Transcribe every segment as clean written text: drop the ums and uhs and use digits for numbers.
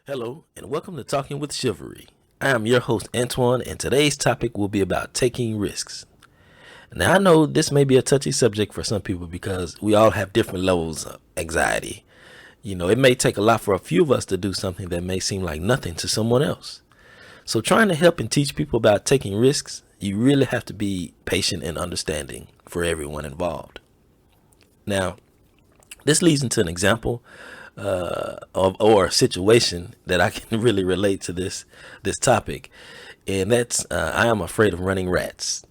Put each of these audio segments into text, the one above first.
Hello, and welcome to Talking with Chivalry. I am your host, Antoine, and today's topic will be about taking risks. Now, I know this may be a touchy subject for some people because we all have different levels of anxiety. It may take a lot for a few of us to do something that may seem like nothing to someone else. So, trying to help and teach people about taking risks, you really have to be patient and understanding for everyone involved. Now, this leads into an example or a situation that I can really relate to this topic, and that's I am afraid of running rats.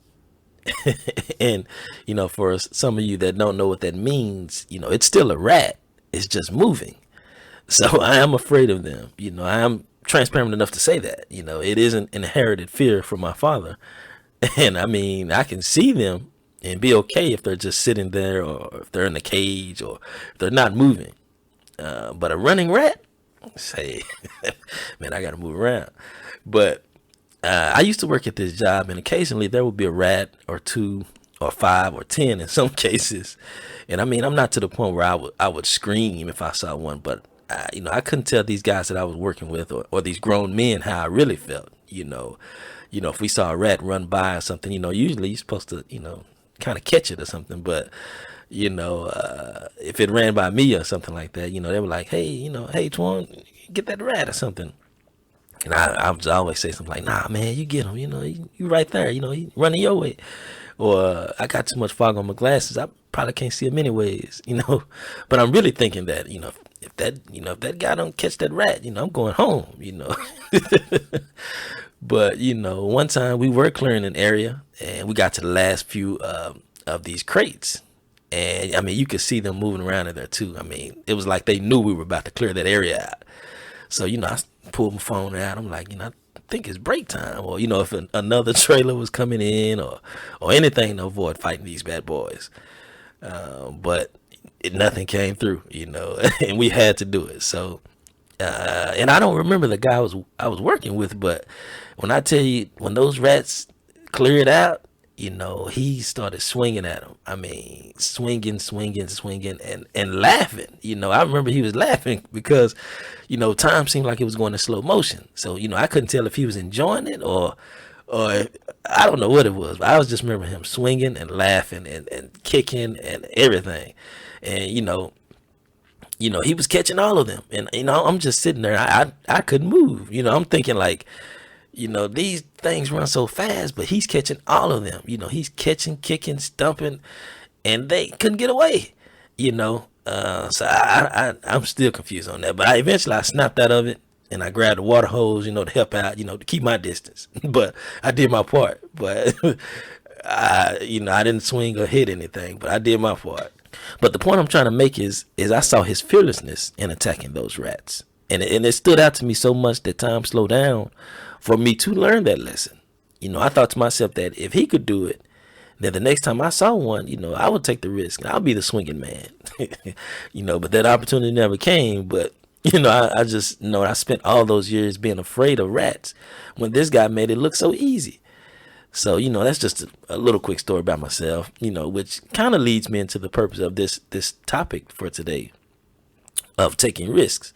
And for some of you that don't know what that means, it's still a rat. It's just moving. So I am afraid of them. I am transparent enough to say that. It is an inherited fear from my father, and I mean I can see them and be okay if they're just sitting there or if they're in a cage or if they're not moving. But a running rat, say, man, I got to move around. But I used to work at this job, and occasionally there would be a rat or two or five or 10 in some cases. And I mean, I'm not to the point where I would scream if I saw one, but I couldn't tell these guys that I was working with or these grown men how I really felt. If we saw a rat run by or something, usually you're supposed to, kind of catch it or something, but if it ran by me or something like that, they were like, hey, Twan, get that rat or something. And I would always say something like, nah, man, you get him, you right there, he running your way. Or I got too much fog on my glasses. I probably can't see him anyways, But I'm really thinking that, if that guy don't catch that rat, I'm going home. But, one time we were clearing an area and we got to the last few of these crates. And I mean, you could see them moving around in there too. I mean, it was like they knew we were about to clear that area out. So, I pulled my phone out. I'm like, I think it's break time. Or, if another trailer was coming in or anything to avoid fighting these bad boys. But nothing came through, and we had to do it. So, and I don't remember the guy I was working with, but when I tell you, when those rats cleared out, he started swinging at him. I mean, swinging, and laughing. I remember he was laughing because, time seemed like it was going in slow motion. So, I couldn't tell if he was enjoying it or I don't know what it was. But I was just remember him swinging and laughing and kicking and everything. And, he was catching all of them. And, I'm just sitting there. I couldn't move. I'm thinking like, these things run so fast, but he's catching all of them. He's catching, kicking, stumping, and they couldn't get away. So I'm still confused on that. But eventually I snapped out of it and I grabbed the water hose, to help out, to keep my distance. But I did my part. But I didn't swing or hit anything, but I did my part. But the point I'm trying to make is I saw his fearlessness in attacking those rats. And it stood out to me so much that time slowed down for me to learn that lesson. I thought to myself that if he could do it, then the next time I saw one, I would take the risk. I'll be the swinging man. But that opportunity never came. But, I just know I spent all those years being afraid of rats when this guy made it look so easy. So, that's just a little quick story about myself, which kind of leads me into the purpose of this topic for today of taking risks.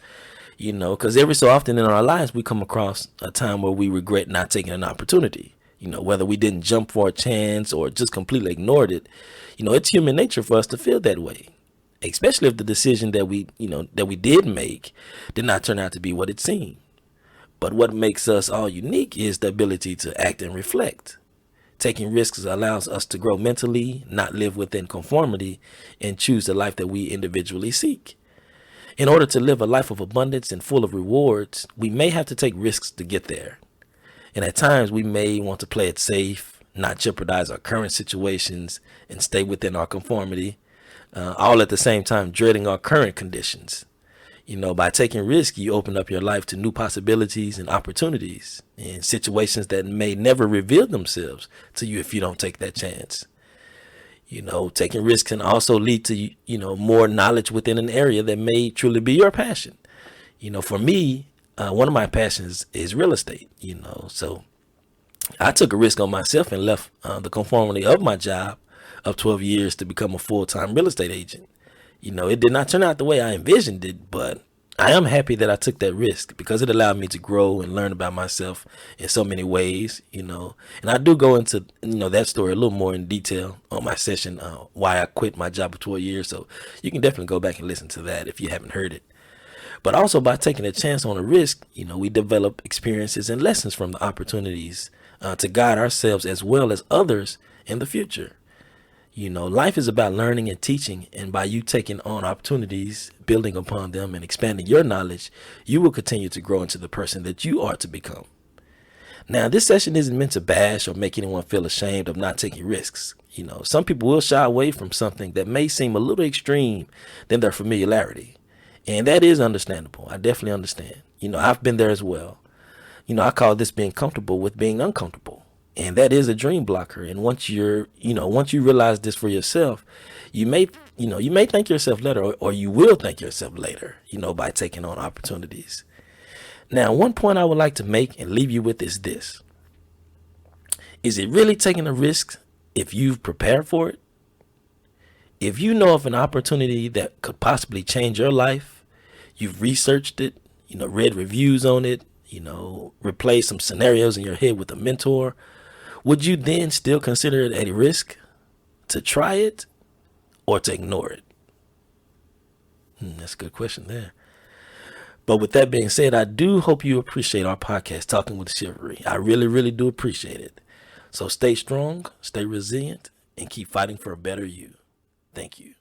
Because every so often in our lives, we come across a time where we regret not taking an opportunity, whether we didn't jump for a chance or just completely ignored it. It's human nature for us to feel that way, especially if the decision that we did make did not turn out to be what it seemed. But what makes us all unique is the ability to act and reflect. Taking risks allows us to grow mentally, not live within conformity, and choose the life that we individually seek. In order to live a life of abundance and full of rewards, we may have to take risks to get there. And at times we may want to play it safe, not jeopardize our current situations, and stay within our conformity, all at the same time dreading our current conditions. By taking risks, you open up your life to new possibilities and opportunities and situations that may never reveal themselves to you if you don't take that chance. Taking risks can also lead to, more knowledge within an area that may truly be your passion. For me, one of my passions is real estate, so I took a risk on myself and left the conformity of my job of 12 years to become a full-time real estate agent. It did not turn out the way I envisioned it, but I am happy that I took that risk because it allowed me to grow and learn about myself in so many ways, and I do go into, that story a little more in detail on my session, why I quit my job for 12 years. So you can definitely go back and listen to that if you haven't heard it. But also by taking a chance on a risk, we develop experiences and lessons from the opportunities to guide ourselves as well as others in the future. Life is about learning and teaching, and by you taking on opportunities, building upon them, and expanding your knowledge, you will continue to grow into the person that you are to become. Now, this session isn't meant to bash or make anyone feel ashamed of not taking risks. Some people will shy away from something that may seem a little extreme than their familiarity, and that is understandable. I definitely understand. I've been there as well. I call this being comfortable with being uncomfortable. And that is a dream blocker. And once once you realize this for yourself, you may thank yourself later, or you will thank yourself later, by taking on opportunities. Now, one point I would like to make and leave you with is this. Is it really taking a risk if you've prepared for it? If you know of an opportunity that could possibly change your life, you've researched it, read reviews on it, replay some scenarios in your head with a mentor, would you then still consider it a risk to try it or to ignore it? That's a good question there. But with that being said, I do hope you appreciate our podcast, Talking with Chivalry. I really, really do appreciate it. So stay strong, stay resilient, and keep fighting for a better you. Thank you.